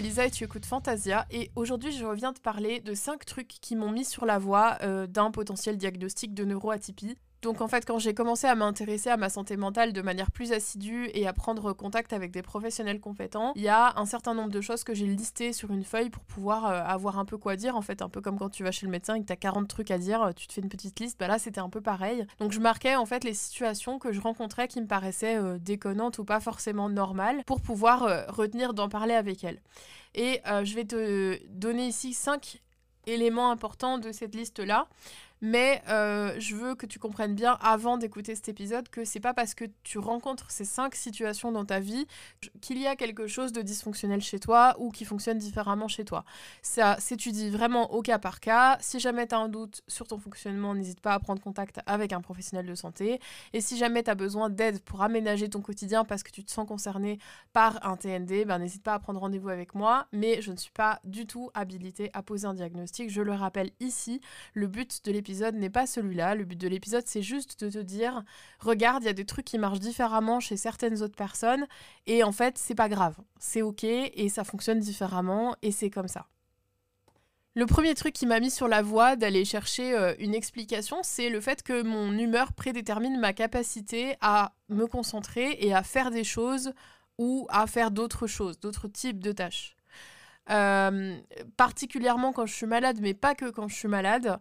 c'est Lisa et tu écoutes Fantasia et aujourd'hui je reviens te parler de 5 trucs qui m'ont mis sur la voie d'un potentiel diagnostic de neuroatypie. Donc en fait quand j'ai commencé à m'intéresser à ma santé mentale de manière plus assidue et à prendre contact avec des professionnels compétents, il y a un certain nombre de choses que j'ai listées sur une feuille pour pouvoir avoir un peu quoi dire. En fait un peu comme quand tu vas chez le médecin et que t'as 40 trucs à dire, tu te fais une petite liste, bah là c'était un peu pareil. Donc je marquais en fait les situations que je rencontrais qui me paraissaient déconnantes ou pas forcément normales pour pouvoir retenir d'en parler avec elles. Et je vais te donner ici 5 éléments importants de cette liste-là. Mais je veux que tu comprennes bien avant d'écouter cet épisode que c'est pas parce que tu rencontres ces 5 situations dans ta vie qu'il y a quelque chose de dysfonctionnel chez toi ou qui fonctionne différemment chez toi. Ça s'étudie vraiment au cas par cas. Si jamais tu as un doute sur ton fonctionnement, n'hésite pas à prendre contact avec un professionnel de santé. Et si jamais tu as besoin d'aide pour aménager ton quotidien parce que tu te sens concerné par un TND, n'hésite pas à prendre rendez-vous avec moi. Mais je ne suis pas du tout habilitée à poser un diagnostic. Je le rappelle ici, le but de l'épisode n'est pas celui-là. Le but de l'épisode, c'est juste de te dire, regarde, il y a des trucs qui marchent différemment chez certaines autres personnes et en fait, c'est pas grave. C'est ok et ça fonctionne différemment et c'est comme ça. Le premier truc qui m'a mis sur la voie d'aller chercher une explication, c'est le fait que mon humeur prédétermine ma capacité à me concentrer et à faire des choses ou à faire d'autres choses, d'autres types de tâches. Particulièrement quand je suis malade, mais pas que quand je suis malade.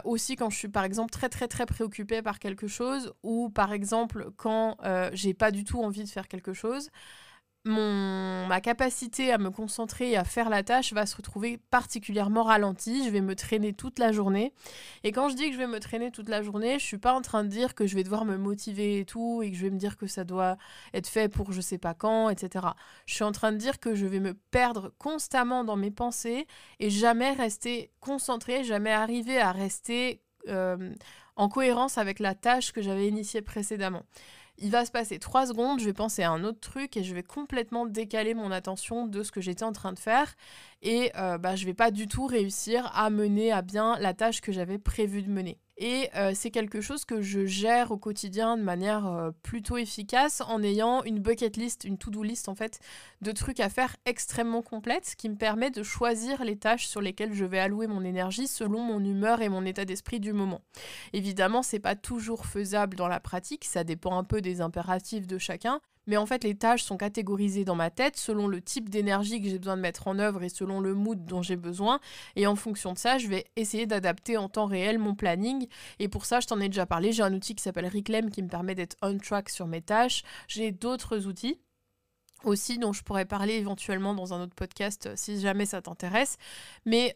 Aussi quand je suis par exemple très très très préoccupée par quelque chose ou par exemple quand j'ai pas du tout envie de faire quelque chose, ma capacité à me concentrer et à faire la tâche va se retrouver particulièrement ralentie. Je vais me traîner toute la journée. Et quand je dis que je vais me traîner toute la journée, je suis pas en train de dire que je vais devoir me motiver et tout, et que je vais me dire que ça doit être fait pour je sais pas quand, etc. Je suis en train de dire que je vais me perdre constamment dans mes pensées et jamais rester concentrée, jamais arriver à rester en cohérence avec la tâche que j'avais initiée précédemment. Il va se passer 3 secondes, je vais penser à un autre truc et je vais complètement décaler mon attention de ce que j'étais en train de faire et je vais pas du tout réussir à mener à bien la tâche que j'avais prévu de mener. Et c'est quelque chose que je gère au quotidien de manière plutôt efficace en ayant une bucket list, une to-do list en fait, de trucs à faire extrêmement complète, ce qui me permet de choisir les tâches sur lesquelles je vais allouer mon énergie selon mon humeur et mon état d'esprit du moment. Évidemment, c'est pas toujours faisable dans la pratique, ça dépend un peu des impératifs de chacun, mais en fait les tâches sont catégorisées dans ma tête selon le type d'énergie que j'ai besoin de mettre en œuvre et selon le mood dont j'ai besoin, et en fonction de ça, je vais essayer d'adapter en temps réel mon planning, et pour ça, je t'en ai déjà parlé, j'ai un outil qui s'appelle Reclaim qui me permet d'être on track sur mes tâches, j'ai d'autres outils aussi dont je pourrais parler éventuellement dans un autre podcast si jamais ça t'intéresse, mais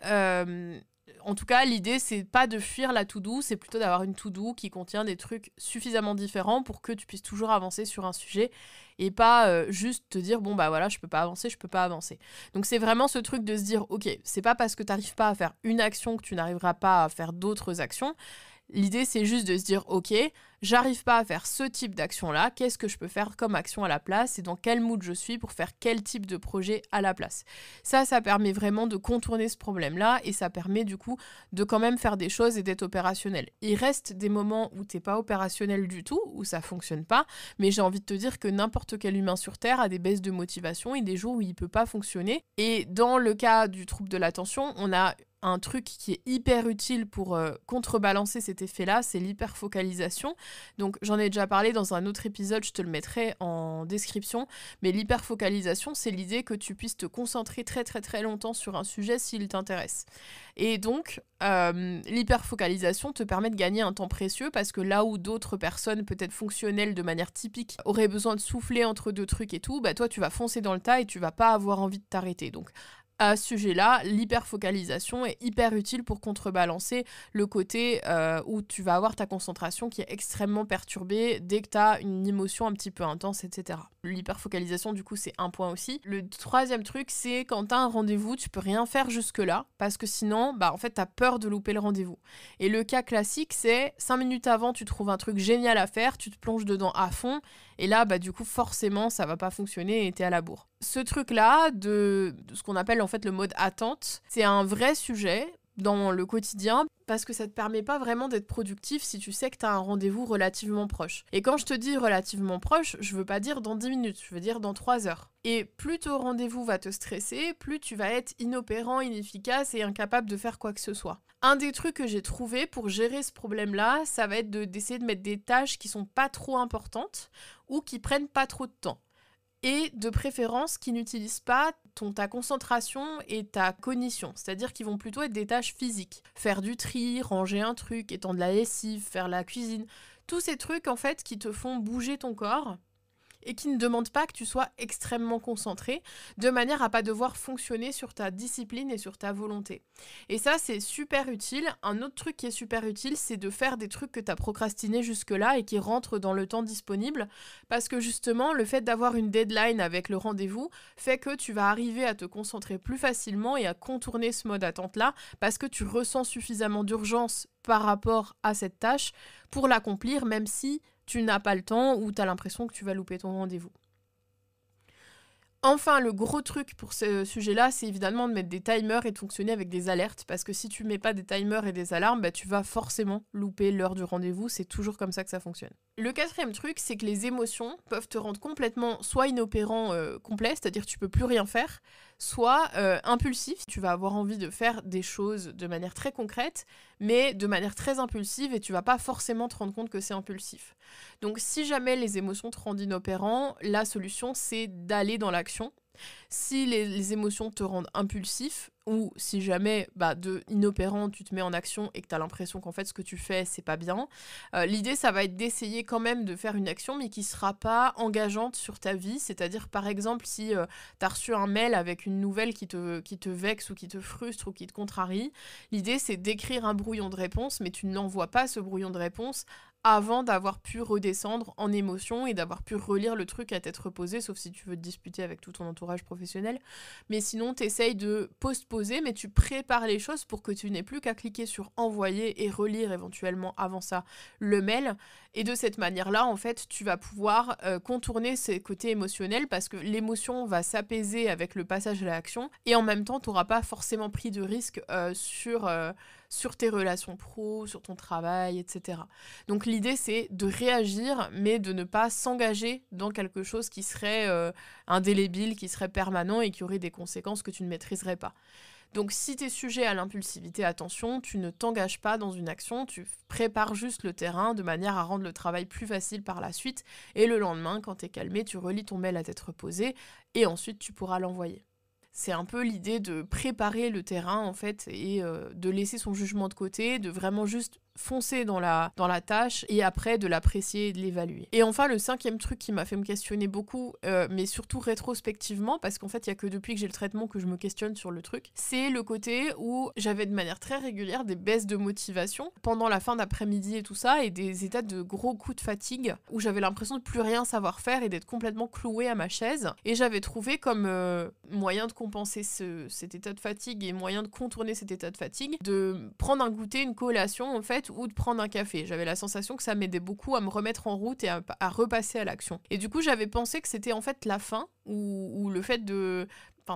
en tout cas, l'idée, c'est pas de fuir la to-do, c'est plutôt d'avoir une to-do qui contient des trucs suffisamment différents pour que tu puisses toujours avancer sur un sujet et pas juste te dire, bon, bah voilà, je peux pas avancer. Donc, c'est vraiment ce truc de se dire, ok, c'est pas parce que t'arrives pas à faire une action que tu n'arriveras pas à faire d'autres actions. L'idée, c'est juste de se dire, ok, j'arrive pas à faire ce type d'action-là, qu'est-ce que je peux faire comme action à la place et dans quel mood je suis pour faire quel type de projet à la place. Ça permet vraiment de contourner ce problème-là et ça permet du coup de quand même faire des choses et d'être opérationnel. Il reste des moments où t'es pas opérationnel du tout, où ça fonctionne pas, mais j'ai envie de te dire que n'importe quel humain sur Terre a des baisses de motivation et des jours où il peut pas fonctionner. Et dans le cas du trouble de l'attention, on a un truc qui est hyper utile pour contrebalancer cet effet-là, c'est l'hyperfocalisation. Donc j'en ai déjà parlé dans un autre épisode, je te le mettrai en description, mais l'hyperfocalisation, c'est l'idée que tu puisses te concentrer très très très longtemps sur un sujet s'il t'intéresse. Et donc, l'hyperfocalisation te permet de gagner un temps précieux parce que là où d'autres personnes, peut-être fonctionnelles de manière typique, auraient besoin de souffler entre 2 trucs et tout, toi tu vas foncer dans le tas et tu vas pas avoir envie de t'arrêter. Donc à ce sujet-là, l'hyperfocalisation est hyper utile pour contrebalancer le côté où tu vas avoir ta concentration qui est extrêmement perturbée dès que tu as une émotion un petit peu intense, etc. L'hyperfocalisation, du coup, c'est un point aussi. Le 3e truc, c'est quand tu as un rendez-vous, tu peux rien faire jusque-là parce que sinon, en fait, tu as peur de louper le rendez-vous. Et le cas classique, c'est 5 minutes avant, tu trouves un truc génial à faire, tu te plonges dedans à fond et là, du coup, forcément, ça va pas fonctionner et t'es à la bourre. Ce truc-là, de ce qu'on appelle en fait le mode attente, c'est un vrai sujet dans le quotidien parce que ça te permet pas vraiment d'être productif si tu sais que tu as un rendez-vous relativement proche. Et quand je te dis relativement proche, je veux pas dire dans 10 minutes, je veux dire dans 3 heures. Et plus ton rendez-vous va te stresser, plus tu vas être inopérant, inefficace et incapable de faire quoi que ce soit. Un des trucs que j'ai trouvé pour gérer ce problème-là, ça va être d'essayer de mettre des tâches qui sont pas trop importantes ou qui prennent pas trop de temps. Et de préférence qui n'utilisent pas ta concentration et ta cognition, c'est-à-dire qui vont plutôt être des tâches physiques. Faire du tri, ranger un truc, étendre la lessive, faire la cuisine, tous ces trucs en fait qui te font bouger ton corps et qui ne demandent pas que tu sois extrêmement concentré, de manière à pas devoir fonctionner sur ta discipline et sur ta volonté. Et ça, c'est super utile. Un autre truc qui est super utile, c'est de faire des trucs que tu as procrastinés jusque-là et qui rentrent dans le temps disponible, parce que justement, le fait d'avoir une deadline avec le rendez-vous fait que tu vas arriver à te concentrer plus facilement et à contourner ce mode attente-là, parce que tu ressens suffisamment d'urgence par rapport à cette tâche pour l'accomplir, même si tu n'as pas le temps ou tu as l'impression que tu vas louper ton rendez-vous. Enfin, le gros truc pour ce sujet-là, c'est évidemment de mettre des timers et de fonctionner avec des alertes, parce que si tu mets pas des timers et des alarmes, bah, tu vas forcément louper l'heure du rendez-vous, c'est toujours comme ça que ça fonctionne. Le quatrième truc, c'est que les émotions peuvent te rendre complètement soit inopérant complet, c'est-à-dire que tu peux plus rien faire, soit impulsif, tu vas avoir envie de faire des choses de manière très concrète, mais de manière très impulsive et tu vas pas forcément te rendre compte que c'est impulsif. Donc si jamais les émotions te rendent inopérant, la solution c'est d'aller dans l'action. Si les émotions te rendent impulsif, ou si jamais de inopérant tu te mets en action et que tu as l'impression qu'en fait ce que tu fais c'est pas bien, l'idée ça va être d'essayer quand même de faire une action mais qui sera pas engageante sur ta vie, c'est-à-dire par exemple si tu as reçu un mail avec une nouvelle qui te vexe ou qui te frustre ou qui te contrarie, l'idée c'est d'écrire un brouillon de réponse mais tu n'envoies pas ce brouillon de réponse avant d'avoir pu redescendre en émotion et d'avoir pu relire le truc à tête reposée, sauf si tu veux te disputer avec tout ton entourage professionnel. Mais sinon, t'essayes de postposer, mais tu prépares les choses pour que tu n'aies plus qu'à cliquer sur envoyer et relire éventuellement avant ça le mail. Et de cette manière-là, en fait, tu vas pouvoir contourner ces côtés émotionnels parce que l'émotion va s'apaiser avec le passage à l'action et en même temps, tu n'auras pas forcément pris de risque sur tes relations pro, sur ton travail, etc. Donc l'idée c'est de réagir mais de ne pas s'engager dans quelque chose qui serait indélébile, qui serait permanent et qui aurait des conséquences que tu ne maîtriserais pas. Donc si tu es sujet à l'impulsivité, attention, tu ne t'engages pas dans une action, tu prépares juste le terrain de manière à rendre le travail plus facile par la suite et le lendemain, quand tu es calmé, tu relis ton mail à tête reposée et ensuite tu pourras l'envoyer. C'est un peu l'idée de préparer le terrain en fait et de laisser son jugement de côté, de vraiment juste foncer dans la tâche et après de l'apprécier et de l'évaluer. Et enfin, le cinquième truc qui m'a fait me questionner beaucoup, mais surtout rétrospectivement, parce qu'en fait, il n'y a que depuis que j'ai le traitement que je me questionne sur le truc, c'est le côté où j'avais de manière très régulière des baisses de motivation pendant la fin d'après-midi et tout ça, et des états de gros coups de fatigue, où j'avais l'impression de plus rien savoir faire et d'être complètement clouée à ma chaise. Et j'avais trouvé comme moyen de compenser cet état de fatigue et moyen de contourner cet état de fatigue, de prendre un goûter, une collation en fait, ou de prendre un café. J'avais la sensation que ça m'aidait beaucoup à me remettre en route et à repasser à l'action. Et du coup, j'avais pensé que c'était en fait la faim ou le fait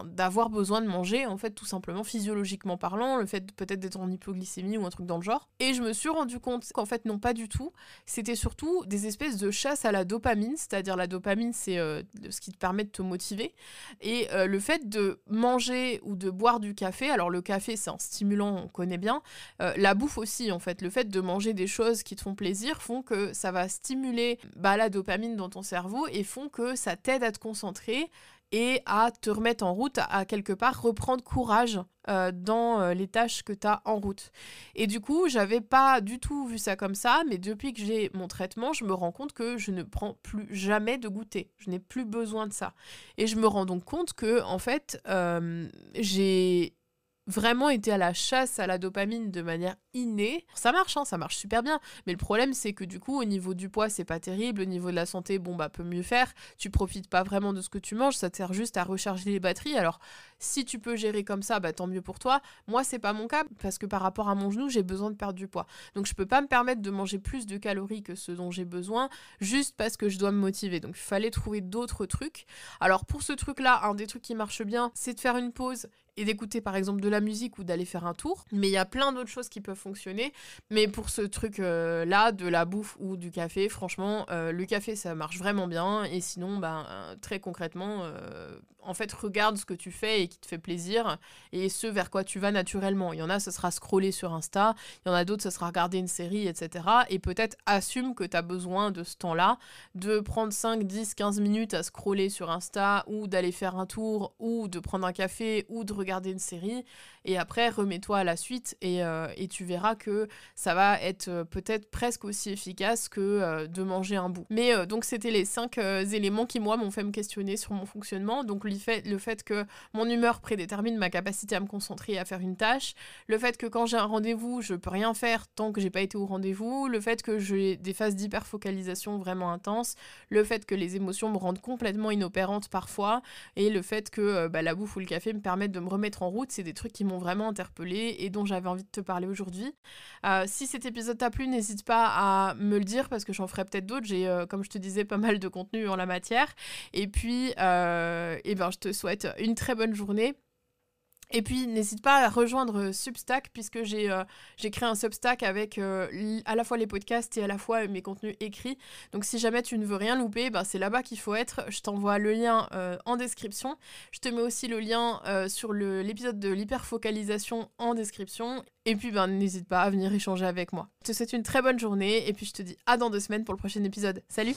d'avoir besoin de manger, en fait, tout simplement, physiologiquement parlant, le fait peut-être d'être en hypoglycémie ou un truc dans le genre. Et je me suis rendu compte qu'en fait, non, pas du tout. C'était surtout des espèces de chasse à la dopamine, c'est-à-dire la dopamine, c'est ce qui te permet de te motiver. Et le fait de manger ou de boire du café, alors le café, c'est un stimulant, on connaît bien, la bouffe aussi, en fait. Le fait de manger des choses qui te font plaisir font que ça va stimuler la dopamine dans ton cerveau et font que ça t'aide à te concentrer et à te remettre en route, à quelque part reprendre courage dans les tâches que tu as en route. Et du coup, j'avais pas du tout vu ça comme ça, mais depuis que j'ai mon traitement, je me rends compte que je ne prends plus jamais de goûter. Je n'ai plus besoin de ça. Et je me rends donc compte que, en fait, j'ai vraiment été à la chasse à la dopamine de manière inné, ça marche super bien. Mais le problème, c'est que du coup, au niveau du poids, c'est pas terrible. Au niveau de la santé, bon, bah, peut mieux faire. Tu profites pas vraiment de ce que tu manges, ça te sert juste à recharger les batteries. Alors, si tu peux gérer comme ça, bah, tant mieux pour toi. Moi, c'est pas mon cas, parce que par rapport à mon genou, j'ai besoin de perdre du poids. Donc, je peux pas me permettre de manger plus de calories que ce dont j'ai besoin, juste parce que je dois me motiver. Donc, il fallait trouver d'autres trucs. Alors, pour ce truc-là, un des trucs qui marche bien, c'est de faire une pause et d'écouter par exemple de la musique ou d'aller faire un tour. Mais il y a plein d'autres choses qui peuvent fonctionner. Mais pour ce truc-là, de la bouffe ou du café, franchement, le café, ça marche vraiment bien. Et sinon, très concrètement, en fait, regarde ce que tu fais et qui te fait plaisir et ce vers quoi tu vas naturellement. Il y en a, ce sera scroller sur Insta. Il y en a d'autres, ce sera regarder une série, etc. Et peut-être assume que tu as besoin de ce temps-là, de prendre 5, 10, 15 minutes à scroller sur Insta ou d'aller faire un tour ou de prendre un café ou de regarder une série. Et après, remets-toi à la suite et tu verras que ça va être peut-être presque aussi efficace que de manger un bout. Mais donc, c'était les 5 éléments qui, moi, m'ont fait me questionner sur mon fonctionnement. Donc, le fait que mon humeur prédétermine ma capacité à me concentrer et à faire une tâche, le fait que quand j'ai un rendez-vous, je peux rien faire tant que j'ai pas été au rendez-vous, le fait que j'ai des phases d'hyperfocalisation vraiment intenses, le fait que les émotions me rendent complètement inopérante parfois, et le fait que la bouffe ou le café me permettent de me remettre en route, c'est des trucs qui m'ont vraiment interpellée et dont j'avais envie de te parler aujourd'hui. Si cet épisode t'a plu, n'hésite pas à me le dire parce que j'en ferai peut-être d'autres. J'ai, comme je te disais, pas mal de contenu en la matière. Et puis, je te souhaite une très bonne journée. Et puis, n'hésite pas à rejoindre Substack, puisque j'ai créé un Substack avec à la fois les podcasts et à la fois mes contenus écrits. Donc, si jamais tu ne veux rien louper, c'est là-bas qu'il faut être. Je t'envoie le lien en description. Je te mets aussi le lien sur l'épisode de l'hyperfocalisation en description. Et puis, n'hésite pas à venir échanger avec moi. Je te souhaite une très bonne journée, et puis je te dis à dans 2 semaines pour le prochain épisode. Salut!